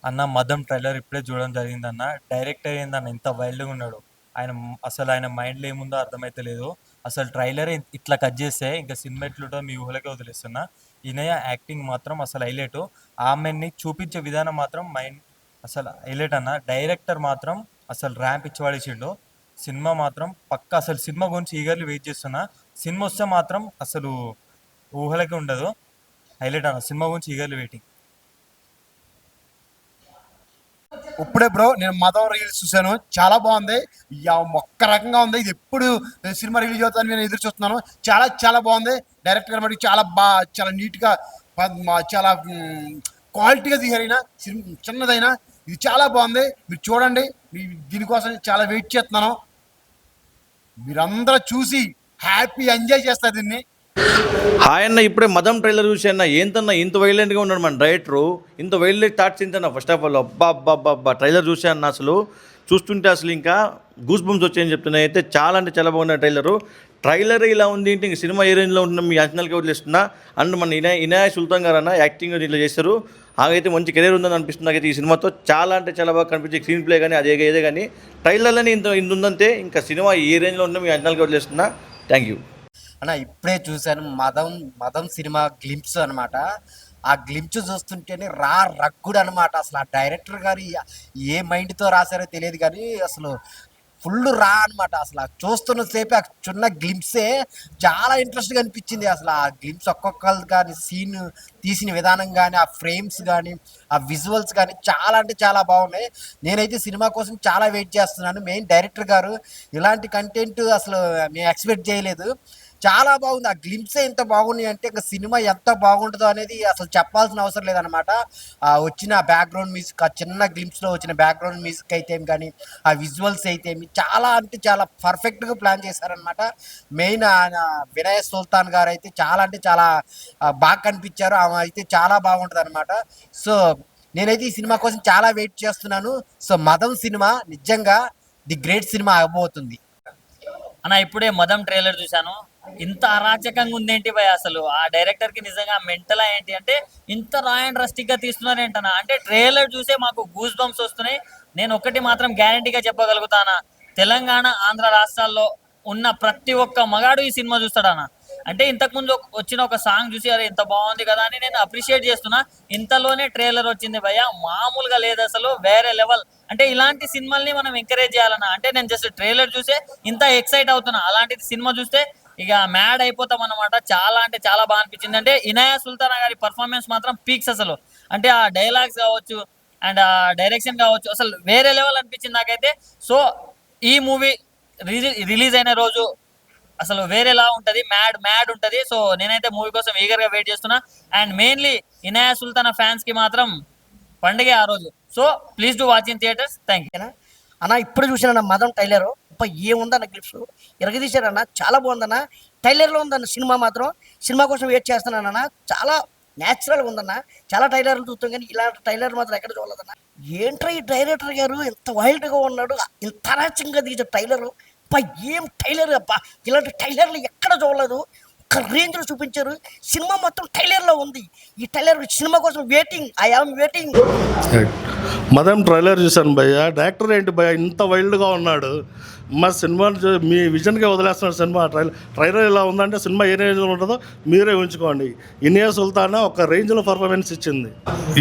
అన్న మదం ట్రైలర్ ఇప్పుడే చూడడం జరిగిందన్న. డైరెక్టర్ ఏందన్న ఇంత వైల్డ్‌గా ఉన్నాడు. ఆయన మైండ్‌లో ఏముందో అర్థమైతలేదు. అసలు ట్రైలరే ఇట్లా కట్ చేస్తే ఇంకా సినిమా ఎట్లుంటదో మీ ఊహలకే వదిలేస్తున్నా. ఇనయ యాక్టింగ్ మాత్రం అసలు హైలైటు. ఆమెని చూపించే విధానం మాత్రం అసలు హైలైట్ అన్న. డైరెక్టర్ మాత్రం అసలు ర్యాంప్ ఇచ్చి పడేసిండు. సినిమా మాత్రం పక్కా అసలు సినిమా గురించి ఈగర్లీ వెయిట్ చేస్తున్నా. సినిమా వస్తే మాత్రం అసలు ఊహలకే ఉండదు. హైలైట్ అన్న. సినిమా గురించి ఈగర్లీ వెయిటింగ్. ఇప్పుడే బ్రో నేను మదం రీల్స్ చూశాను, చాలా బాగుంది. ఒక్క రకంగా ఉంది. ఇది ఎప్పుడు సినిమా రిలీజ్ అవుతుందని నేను ఎదురు చూస్తున్నాను. చాలా చాలా బాగుంది. డైరెక్టర్ గారు మటుకు చాలా చాలా నీట్గా చాలా క్వాలిటీగా తీసారైనా చిన్నదైనా ఇది చాలా బాగుంది. మీరు చూడండి. దీనికోసం చాలా వెయిట్ చేస్తున్నాను. మీరందరూ చూసి హ్యాపీ ఎంజాయ్ చేస్తారు దీన్ని. హాయ్ అన్న, ఇప్పుడే మదం ట్రైలర్ చూసి అన్న ఏంతన్నా ఇంత వైలెంట్గా ఉన్నాడు మన డైరెక్టరు. ఇంత వైలెంట్ థాట్స్ ఏంటన్నా ఫస్ట్ ఆఫ్ ఆల్. అబ్బా అబ్బా అబ్బా అబ్బా ట్రైలర్ చూసా అన్న, అసలు చూస్తుంటే అసలు ఇంకా గూస్ బంప్స్ వచ్చాయని చెప్తున్నాయి. అయితే చాలా అంటే చాలా బాగున్న ట్రైలర్ ఇలా ఉంది ఏంటి ఇంక సినిమా ఏ రేంజ్లో ఉంటున్నా మీ అంచనాలకి వదిలేస్తున్నా. అండ్ మన ఇనాయ సుల్తాన్ గారు అన్న యాక్టింగ్ ఇట్లా చేస్తారు. ఆగైతే మంచి కెరీర్ ఉందని అనిపిస్తుంది నాకైతే ఈ సినిమాతో. చాలా అంటే చాలా బాగా కనిపించే స్క్రీన్ ప్లే కానీ ఏదే కానీ ట్రైలర్లోనే ఇంత ఉందంటే ఇంకా సినిమా ఏ రేంజ్లో ఉంటుందో మీ అంచనాలకి వదిలేస్తున్నా. థ్యాంక్ యూ అన్న. ఇప్పుడే చూశాను మదం మదం సినిమా గ్లింప్స్ అనమాట. ఆ గ్లింప్స్ చూస్తుంటేనే రగ్గుడు అనమాట. అసలు ఆ డైరెక్టర్ గారు ఏ మైండ్తో రాశారో తెలియదు కానీ అసలు ఫుల్ అనమాట. అసలు ఆ చూస్తున్న సేపే ఆ చిన్న గ్లింప్సే చాలా ఇంట్రెస్ట్గా అనిపించింది. అసలు ఆ గ్లింప్స్ ఒక్కొక్కరు కానీ సీన్ తీసిన విధానం కానీ ఆ ఫ్రేమ్స్ కానీ ఆ విజువల్స్ కానీ చాలా అంటే చాలా బాగున్నాయి. నేనైతే సినిమా కోసం చాలా వెయిట్ చేస్తున్నాను. మెయిన్ డైరెక్టర్ గారు ఇలాంటి కంటెంట్ అసలు మేము ఎక్స్పెక్ట్ చేయలేదు. చాలా బాగుంది. ఆ గ్లింప్సే ఎంత బాగున్నాయి అంటే ఇంకా సినిమా ఎంత బాగుంటుందో అనేది అసలు చెప్పాల్సిన అవసరం లేదనమాట. వచ్చిన బ్యాక్గ్రౌండ్ మ్యూజిక్, ఆ చిన్న గ్లింప్స్లో వచ్చిన బ్యాక్గ్రౌండ్ మ్యూజిక్ అయితే ఏమి కానీ ఆ విజువల్స్ అయితే ఏమి చాలా అంటే చాలా పర్ఫెక్ట్గా ప్లాన్ చేశారనమాట. మెయిన్ వినయ్ సుల్తాన్ గారు అయితే చాలా అంటే చాలా బాగా కనిపించారు. ఆమె అయితే చాలా బాగుంటుంది అనమాట. సో నేనైతే ఈ సినిమా కోసం చాలా వెయిట్ చేస్తున్నాను. సో మదం సినిమా నిజంగా ది గ్రేట్ సినిమా అవబోతుంది అన్న. ఇప్పుడే మదం ట్రైలర్ చూశాను. ఇంత అరాచకంగా ఉందేంటి భయ్, అసలు ఆ డైరెక్టర్ కి నిజంగా మెంటలా ఏంటి అంటే ఇంత రా అండ్ రస్టిక్ గా తీస్తున్నారు ఏంటన్నా. అంటే ట్రైలర్ చూసే మాకు గూస్ బంప్స్ వస్తున్నాయి. నేను ఒకటి మాత్రం గ్యారంటీగా చెప్పగలుగుతానా, తెలంగాణ ఆంధ్ర రాష్ట్రాల్లో ఉన్న ప్రతి ఒక్క మగాడు ఈ సినిమా చూస్తాడన్నా. అంటే ఇంతకుముందు వచ్చిన ఒక సాంగ్ చూసి అరే ఇంత బాగుంది కదా అని నేను అప్రిషియేట్ చేస్తున్నా. ఇంతలోనే ట్రైలర్ వచ్చింది భయ్య, మామూలుగా లేదు అసలు, వేరే లెవెల్. అంటే ఇలాంటి సినిమాల్ని మనం ఎంకరేజ్ చేయాలన్నా. అంటే నేను జస్ట్ ట్రైలర్ చూసే ఇంత ఎక్సైట్ అవుతున్నా, అలాంటిది సినిమా చూస్తే ఇక మ్యాడ్ అయిపోతాం అనమాట. చాలా అంటే చాలా బాగా అనిపించింది. అంటే ఇనాయా సుల్తానా గారి పర్ఫార్మెన్స్ మాత్రం పీక్స్ అసలు. అంటే ఆ డైలాగ్స్ కావచ్చు అండ్ ఆ డైరెక్షన్ కావచ్చు అసలు వేరే లెవెల్ అనిపించింది నాకైతే. సో ఈ మూవీ రిలీజ్ అయిన రోజు అసలు వేరేలా ఉంటది, మ్యాడ్ మ్యాడ్ ఉంటది. సో నేనైతే మూవీ కోసం ఈగర్ గా వెయిట్ చేస్తున్నా. And mainly Inaya Sultana fans కి మాత్రం పండుగ ఆ రోజు. So please do watch in theatres. Thank you అన్న. ఇప్పుడు చూసానన్న మదం టైలర్ ఏముందన్న క్లిప్స్ ఇరగదీశారన్న, చాలా బాగుందన్న. టైలర్లో ఉందన్న సినిమా మాత్రం. సినిమా కోసం వెయిట్ చేస్తున్నానన్న. చాలా న్యాచురల్గా ఉందన్న. చాలా టైలర్లు చూస్తాం కానీ ఇలాంటి టైలర్ మాత్రం ఎక్కడ చూడలేదన్న. ఏంట్రా ఈ డైరెక్టర్ గారు ఎంత వైల్డ్గా ఉన్నాడు, ఇంత అరాచకంగా తీసే టైలరు. అబ్బా ఏం టైలర్ అబ్బా, ఇలాంటి టైలర్లు ఎక్కడ చూడలేదు. ఒక రేంజ్లో చూపించారు. సినిమా మొత్తం టైలర్లో ఉంది. ఈ టైలర్ సినిమా కోసం వెయిటింగ్, ఐ ఆమ్ వెయిటింగ్. మదం ట్రైలర్ చూశాను భయ్య. డైరెక్టర్ ఏంటి భయ్య ఇంత వైల్డ్గా ఉన్నాడు. మా సినిమా మీ విజన్గా వదిలేస్తున్నాడు. సినిమా ట్రైలర్ ఇలా ఉందంటే సినిమా ఏ రేంజ్లో ఉంటుందో మీరే ఉంచుకోండి. ఇనే సుల్తాన్ ఒక రేంజ్లో పర్ఫార్మెన్స్ ఇచ్చింది.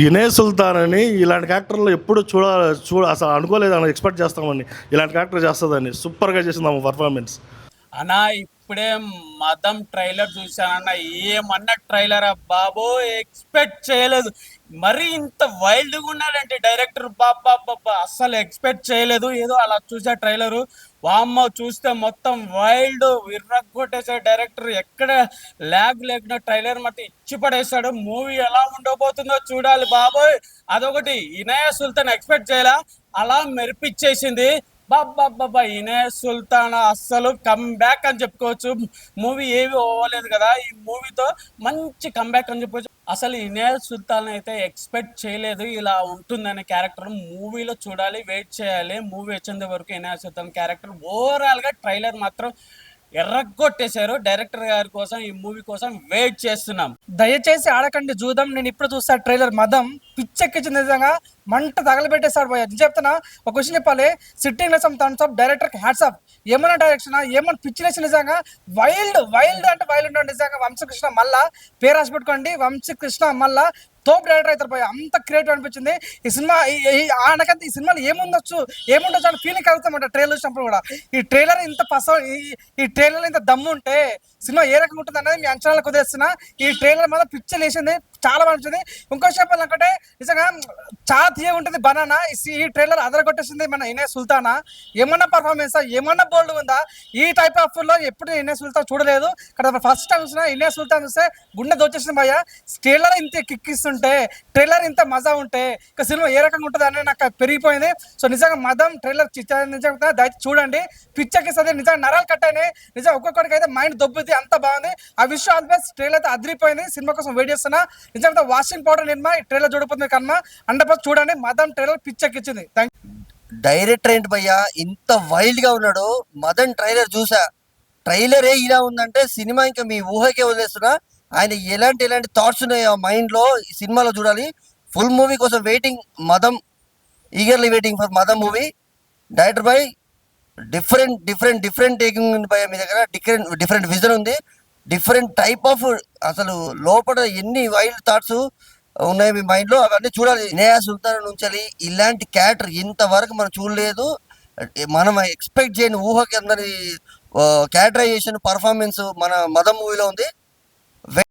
ఇనే సుల్తాన్ అని ఇలాంటి క్యారెక్టర్లు ఎప్పుడు అసలు అనుకోలేదు, ఎక్స్పెక్ట్ చేస్తామని ఇలాంటి క్యారెక్టర్ చేస్తుందని. సూపర్గా చేసింది ఆమె పర్ఫార్మెన్స్. అన్నా ఇప్పుడే మదం ట్రైలర్ చూసానన్న, ఏమన్నా ట్రైలర్ బాబో, ఎక్స్పెక్ట్ చేయలేదు. మరి ఇంత వైల్డ్గా ఉన్నాడంటే డైరెక్టర్ బాబా బాబా, అస్సలు ఎక్స్పెక్ట్ చేయలేదు. ఏదో అలా చూసా ట్రైలరు, వామ్మ చూస్తే మొత్తం వైల్డ్ విర్రగొట్టేసాడు డైరెక్టర్. ఎక్కడ ల్యాగ్ లేకుండా ట్రైలర్ మట్టి ఇచ్చి పడేశాడు. మూవీ ఎలా ఉండబోతుందో చూడాలి బాబోయ్. అదొకటి ఇనాయా సుల్తాన్ ఎక్స్పెక్ట్ చేయాల, అలా మెరిపిచ్చేసింది. బాబా ఇనాయా సుల్తాన్ అస్సలు కమ్బ్యాక్ అని చెప్పుకోవచ్చు. మూవీ ఏవి అవ్వలేదు కదా, ఈ మూవీతో మంచి కమ్బ్యాక్ అని చెప్పుకోవచ్చు. అసలు ఇనాయా సుల్తాన్ అయితే ఎక్స్పెక్ట్ చేయలేదు ఇలా ఉంటుందనే క్యారెక్టర్. మూవీలో చూడాలి, వెయిట్ చేయాలి. మూవీ వచ్చేంత వరకు ఇనాయా సుల్తాన్ క్యారెక్టర్ ఓవరాల్గా ట్రైలర్ మాత్రం ఎర్రగొట్టేశారు. డైరెక్టర్ గారి కోసం ఈ మూవీ కోసం వెయిట్ చేస్తున్నాం. దయచేసి ఆడకండి చూద్దాం. నేను ఇప్పుడు చూస్తా ట్రైలర్ మదం పిచ్చెక్కించింది నిజంగా. మంట తగలబెట్టేస్తాడు భయ్య. నేను చెప్తున్నా, ఒక విషయం చెప్పాలి, సిట్టింగ్ లెసమ్ థమ్స్ అప్, డైరెక్టర్ కి హ్యాట్స్ ఆఫ్. ఏమన్నా డైరెక్షన్, ఏమన్నా పిచ్చిలేసి నిజంగా. వైల్డ్ అంటే వైల్డ్ నిజంగా. వంశకృష్ణ మళ్ళా పేరు రాసి పెట్టుకోండి, వంశకృష్ణ మళ్ళా తోపు డైరెక్టర్ అవుతారు భయ్య. అంత క్రియేటివ్ అనిపించింది ఈ సినిమా. ఆయనకంత ఈ సినిమాలో ఏముండొచ్చు అని ఫీలింగ్ కలుగుతామంట ట్రైలర్ చూసినప్పుడు కూడా. ఈ ట్రైలర్ ఇంత ఈ ట్రైలర్ ఇంత దమ్ము ఉంటే సినిమా ఏ రకంగా ఉంటుంది అనేది మీ అంచనాలకు కుదిరేస్తున్నా. ఈ ట్రైలర్ మాత్రం పిక్చర్ వేసింది, చాలా బాగుంటుంది. ఇంకో చెప్పాలంటే నిజంగా చాలా తీయ ఉంటుంది బనానా. ఈ ట్రైలర్ అదర కొట్టేసింది మన ఇనే సుల్తానా. ఏమన్నా పర్ఫార్మెన్స్, ఏమన్నా బోల్డ్ ఉందా? ఈ టైప్ ఆఫ్ లో ఎప్పుడు ఇనే సుల్తాన్ చూడలేదు. ఇక్కడ ఫస్ట్ టైం చూసినా ఇనే సుల్తాన్ చూస్తే గుండె దోచేసింది భయ్య. ట్రైలర్ ఇంత కిక్కిస్తుంటే, ట్రైలర్ ఇంత మజా ఉంటే ఇక సినిమా ఏ రకంగా ఉంటుంది అనేది నాకు పెరిగిపోయింది. సో నిజంగా మదం ట్రైలర్ నిజంగా దయచేసి చూడండి. పిచ్చకిస్తుంది నిజంగా. నరాలు కట్ అయినాయి నిజంగా. ఒక్కొక్కడికి అయితే మైండ్ దొబ్బుద్ది, అంత బాగుంది. ఆ విషయం ఆల్వేస్ ట్రైలర్ అయితే అదిరిపోయింది. సినిమా కోసం వెయిట్ చేస్తున్నా. నిజంగా వాషింగ్ పౌడర్ నిర్మా ఈ ట్రైలర్ చూడకపోతుంది కన్నా 100% చూడండి. మదం ట్రైలర్ పిచ్చెక్కించింది. డైరెక్టర్ ఏంటి భయ్యా ఇంత వైల్డ్ గా ఉన్నాడు. మదన్ ట్రైలర్ చూసా, ట్రైలరే ఇలా ఉందంటే సినిమా ఇంకా మీ ఊహకే వదిలేస్తున్నా. ఆయన ఎలాంటి థాట్స్ ఉన్నాయి ఆ మైండ్ లో ఈ సినిమాలో చూడాలి. ఫుల్ మూవీ కోసం వెయిటింగ్. మదం, ఈగర్లీ వెయిటింగ్ ఫర్ మదం movie. Director by different taking ఉంది భయ్యా మీ దగ్గర. డిఫరెంట్ విజన్ ఉంది, డిఫరెంట్ టైప్ ఆఫ్, అసలు లోపల ఎన్ని వైల్డ్ థాట్స్ ఉన్నాయి మీ మైండ్ లో, అవన్నీ చూడాలి. నేహా సుల్తాన్ నుంచి ఇలాంటి క్యారెక్టర్ ఇంతవరకు మనం చూడలేదు. మనం ఎక్స్పెక్ట్ చేయని ఊహకి అందరి క్యారెక్టరైజేషన్ పర్ఫార్మెన్స్ మన మదం మూవీలో ఉంది.